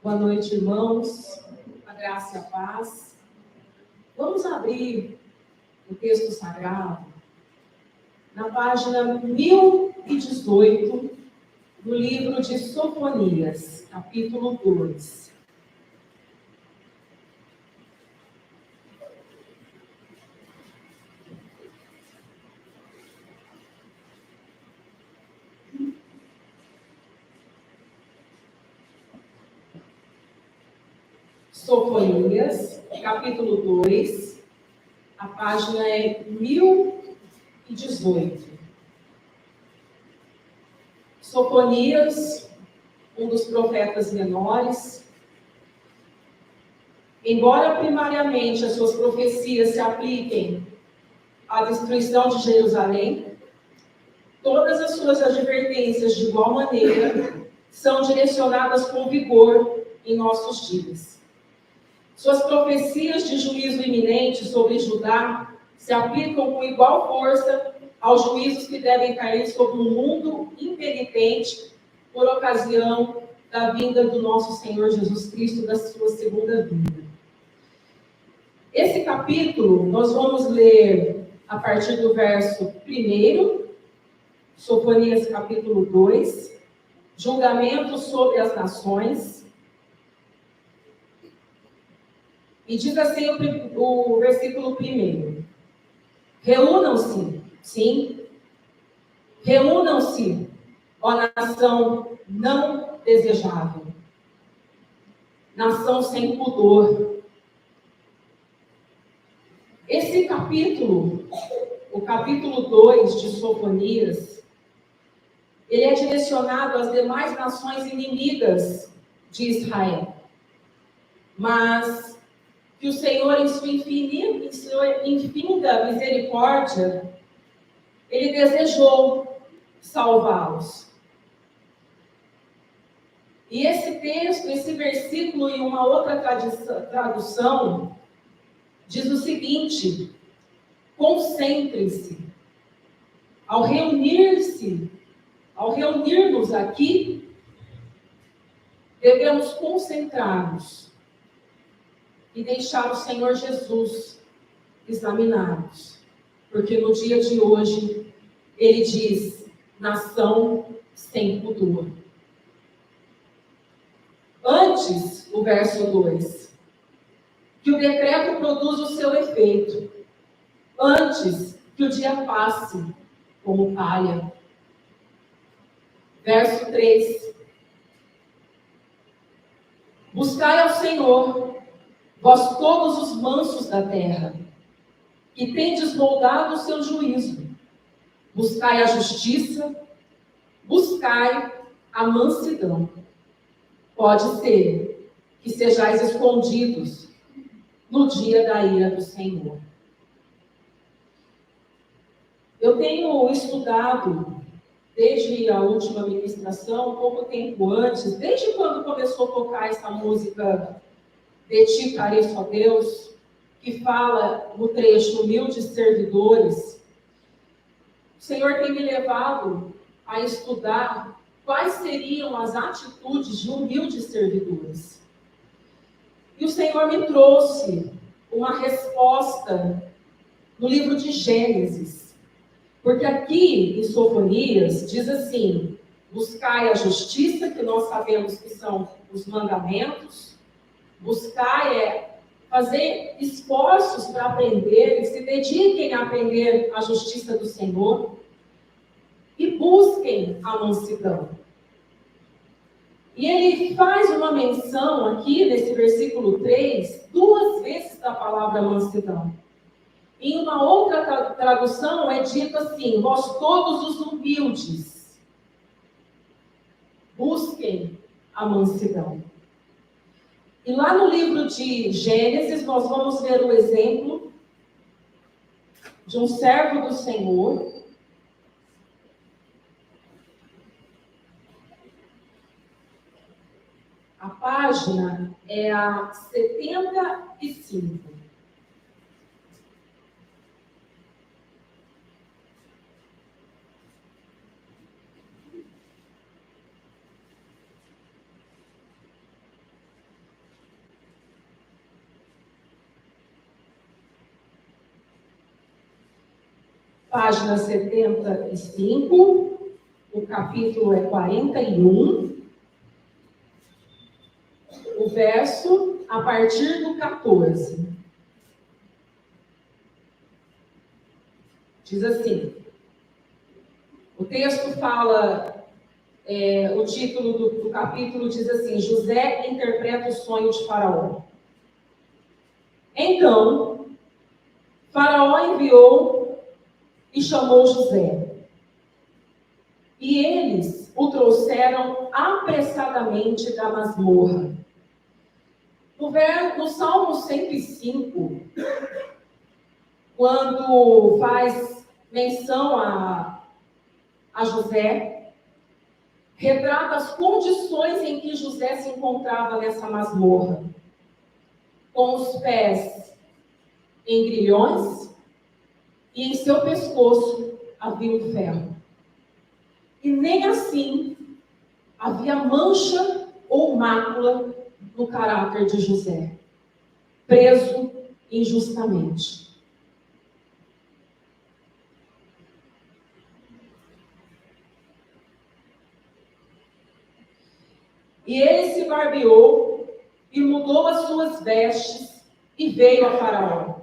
Boa noite, irmãos. A graça e a paz. Vamos abrir o texto sagrado na página 1018 do livro de Sofonias, capítulo 2. Sofonias, capítulo 2, a página é 1018. Sofonias, um dos profetas menores, embora primariamente as suas profecias se apliquem à destruição de Jerusalém, todas as suas advertências, de igual maneira, são direcionadas com vigor em nossos dias. Suas profecias de juízo iminente sobre Judá se aplicam com igual força aos juízos que devem cair sobre um mundo impenitente por ocasião da vinda do nosso Senhor Jesus Cristo, da sua segunda vinda. Esse capítulo nós vamos ler a partir do verso 1, Sofonias capítulo 2, julgamento sobre as nações. E diz assim o versículo 1. Reúnam-se, sim, reúnam-se, ó nação não desejável, nação sem pudor. Esse capítulo, o capítulo 2 de Sofonias, ele é direcionado às demais nações inimigas de Israel. Mas que o Senhor, em sua infinita misericórdia, Ele desejou salvá-los. E esse texto, esse versículo, em uma outra tradução, diz o seguinte: concentrem-se. Ao reunir-nos aqui, devemos concentrar-nos e deixar o Senhor Jesus examinar-nos. Porque no dia de hoje, Ele diz, nação sem pudor. Antes, o verso 2, que o decreto produza o seu efeito. Antes que o dia passe como palha. Verso 3. Buscai ao Senhor, vós todos os mansos da terra, que tendes moldado o seu juízo. Buscai a justiça, buscai a mansidão. Pode ser que sejais escondidos no dia da ira do Senhor. Eu tenho estudado, desde a última ministração, pouco tempo antes, desde quando começou a tocar essa música De Ti Careço a Deus, que fala no trecho humildes servidores. O Senhor tem me levado a estudar quais seriam as atitudes de humildes servidores. E o Senhor me trouxe uma resposta no livro de Gênesis. Porque aqui em Sofonias diz assim: buscai a justiça, que nós sabemos que são os mandamentos. Buscar é fazer esforços para aprender, se dediquem a aprender a justiça do Senhor e busquem a mansidão. E ele faz uma menção aqui, nesse versículo 3, 2 vezes da palavra mansidão. Em uma outra tradução é dito assim: vós todos os humildes, busquem a mansidão. E lá no livro de Gênesis, nós vamos ver o exemplo de um servo do Senhor. A página é a 75. página 75, o capítulo é 41, o verso a partir do 14. Diz assim, o texto fala, o título do capítulo diz assim, José interpreta o sonho de Faraó. Então, Faraó enviou e chamou José. E eles o trouxeram apressadamente da masmorra. No Salmo 105, quando faz menção a José, retrata as condições em que José se encontrava nessa masmorra. Com os pés em grilhões e em seu pescoço havia um ferro. E nem assim havia mancha ou mácula no caráter de José, preso injustamente. E ele se barbeou e mudou as suas vestes e veio a Faraó.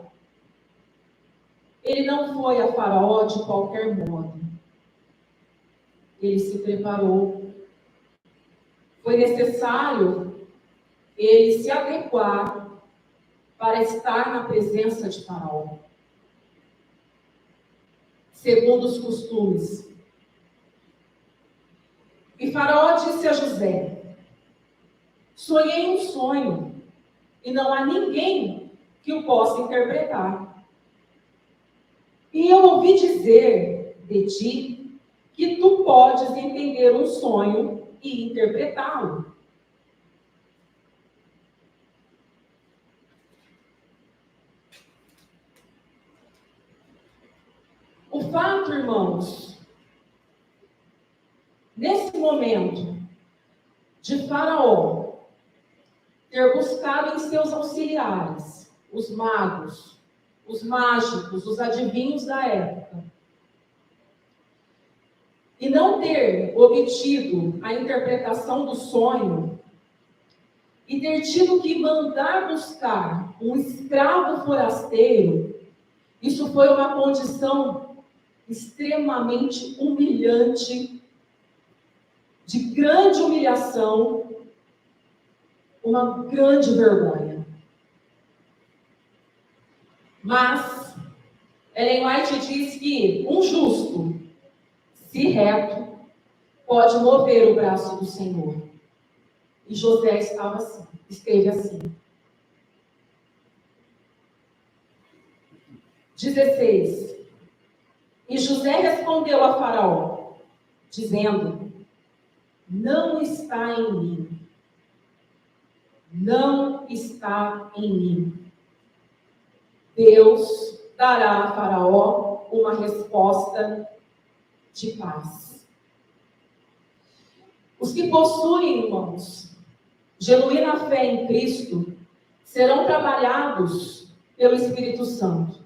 Ele não foi a Faraó de qualquer modo. Ele se preparou. Foi necessário ele se adequar para estar na presença de Faraó, segundo os costumes. E Faraó disse a José, sonhei um sonho, e não há ninguém que o possa interpretar. E eu ouvi dizer de ti que tu podes entender um sonho e interpretá-lo. O fato, irmãos, nesse momento de Faraó ter buscado em seus auxiliares, os magos, os mágicos, os adivinhos da época, e não ter obtido a interpretação do sonho, e ter tido que mandar buscar um escravo forasteiro, isso foi uma condição extremamente humilhante, de grande humilhação, uma grande vergonha. Mas Ellen White diz que um justo, se reto, pode mover o braço do Senhor. E José esteve assim. 16. E José respondeu a Faraó, dizendo, não está em mim. Não está em mim. Deus dará a Faraó uma resposta de paz. Os que possuem, irmãos, genuína fé em Cristo, serão trabalhados pelo Espírito Santo.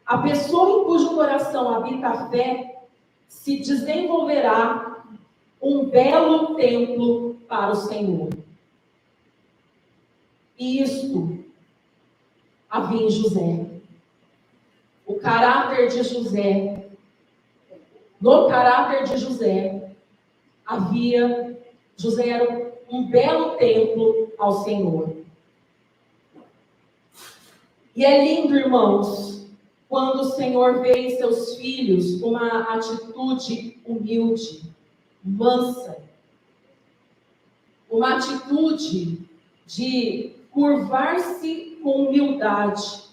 A pessoa em cujo coração habita a fé se desenvolverá um belo templo para o Senhor. E isto havia em José. O caráter de José, no caráter de José, José era um belo templo ao Senhor. E é lindo, irmãos, quando o Senhor vê em seus filhos uma atitude humilde, mansa, uma atitude de curvar-se com humildade.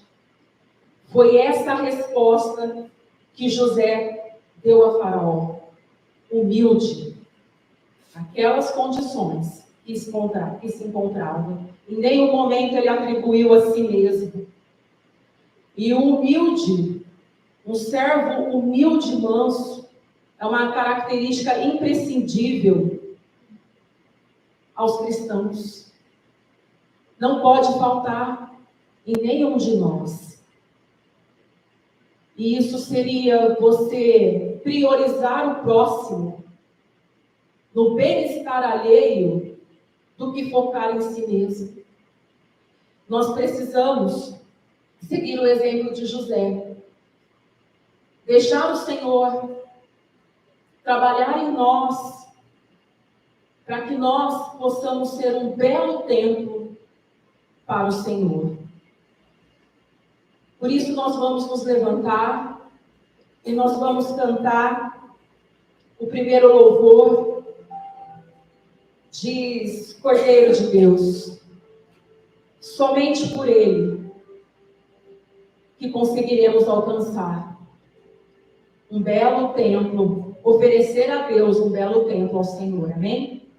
Foi essa a resposta que José deu a Faraó. Humilde. Aquelas condições que se encontrava. Em nenhum momento ele atribuiu a si mesmo. E o humilde, um servo humilde e manso, é uma característica imprescindível aos cristãos. Não pode faltar em nenhum de nós. E isso seria você priorizar o próximo, no bem-estar alheio, do que focar em si mesmo. Nós precisamos seguir o exemplo de José. Deixar o Senhor trabalhar em nós, para que nós possamos ser um belo templo para o Senhor. Por isso nós vamos nos levantar e nós vamos cantar o primeiro louvor. Diz Cordeiro de Deus, somente por Ele que conseguiremos alcançar um belo templo, oferecer a Deus um belo templo ao Senhor, amém?